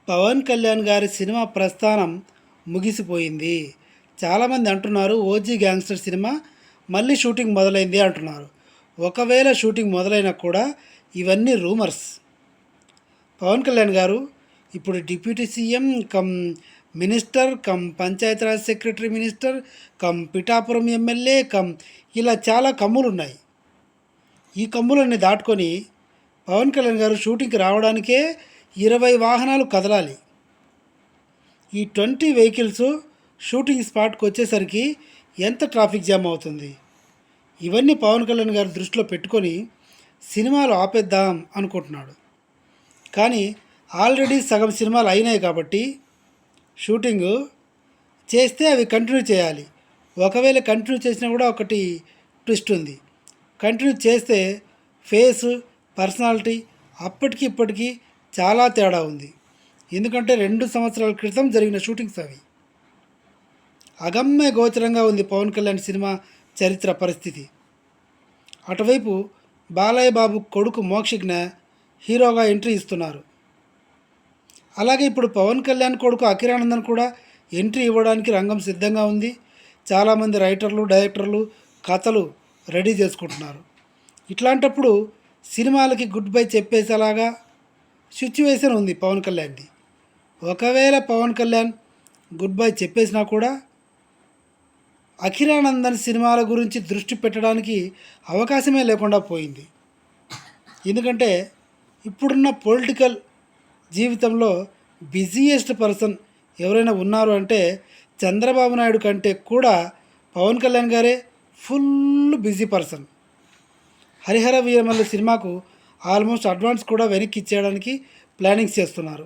పవన్ కళ్యాణ్ గారి సినిమా ప్రస్థానం ముగిసిపోయింది. చాలామంది అంటున్నారు ఓజీ గ్యాంగ్స్టర్ సినిమా మళ్ళీ షూటింగ్ మొదలైంది అంటున్నారు. ఒకవేళ షూటింగ్ మొదలైనా కూడా ఇవన్నీ రూమర్స్. పవన్ కళ్యాణ్ గారు ఇప్పుడు deputy CM come minister come Panchayati Raj secretary minister come Pithapuram MLA come ఇలా చాలా కమ్ములు ఉన్నాయి. ఈ కమ్ములన్నీ దాటుకొని పవన్ కళ్యాణ్ గారు షూటింగ్కి రావడానికే 20 వాహనాలు కదలాలి. ఈ 20 వెహికల్స్ షూటింగ్ స్పాట్కి వచ్చేసరికి ఎంత ట్రాఫిక్ జామ్ అవుతుంది. ఇవన్నీ పవన్ కళ్యాణ్ గారు దృష్టిలో పెట్టుకొని సినిమాలు ఆపేద్దాం అనుకుంటున్నాడు. కానీ ఆల్రెడీ సగం సినిమాలు అయినాయి కాబట్టి షూటింగ్ చేస్తే అవి కంటిన్యూ చేయాలి. ఒకవేళ కంటిన్యూ చేసినా కూడా ఒకటి ట్విస్ట్ ఉంది. కంటిన్యూ చేస్తే ఫేస్ పర్సనాలిటీ అప్పటికి ఇప్పటికీ చాలా తేడా ఉంది. ఎందుకంటే 2 సంవత్సరాల క్రితం జరిగిన షూటింగ్స్ అవి. అగమ్య గోచరంగా ఉంది పవన్ కళ్యాణ్ సినిమా చరిత్ర పరిస్థితి. అటువైపు బాలయ్య బాబు కొడుకు మోక్షజ్ఞ హీరోగా ఎంట్రీ ఇస్తున్నారు. అలాగే ఇప్పుడు పవన్ కళ్యాణ్ కొడుకు అఖిరానందన్ కూడా ఎంట్రీ ఇవ్వడానికి రంగం సిద్ధంగా ఉంది. చాలామంది రైటర్లు డైరెక్టర్లు కథలు రెడీ చేసుకుంటున్నారు. ఇట్లాంటప్పుడు సినిమాలకి గుడ్ బై చెప్పేసేలాగా సిచ్యువేషన్ ఉంది పవన్ కళ్యాణ్ది. ఒకవేళ పవన్ కళ్యాణ్ గుడ్ బై చెప్పేసినా కూడా అఖిరానందన్ సినిమాల గురించి దృష్టి పెట్టడానికి అవకాశమే లేకుండా పోయింది. ఎందుకంటే ఇప్పుడున్న పొలిటికల్ జీవితంలో బిజీయెస్ట్ పర్సన్ ఎవరైనా ఉన్నారు అంటే చంద్రబాబు నాయుడు కంటే కూడా పవన్ కళ్యాణ్ గారే full busy person. Harihara Veeramalli సినిమాకు ఆల్మోస్ట్ అడ్వాన్స్ కూడా వెనక్కి ఇచ్చేయడానికి ప్లానింగ్స్ చేస్తున్నారు.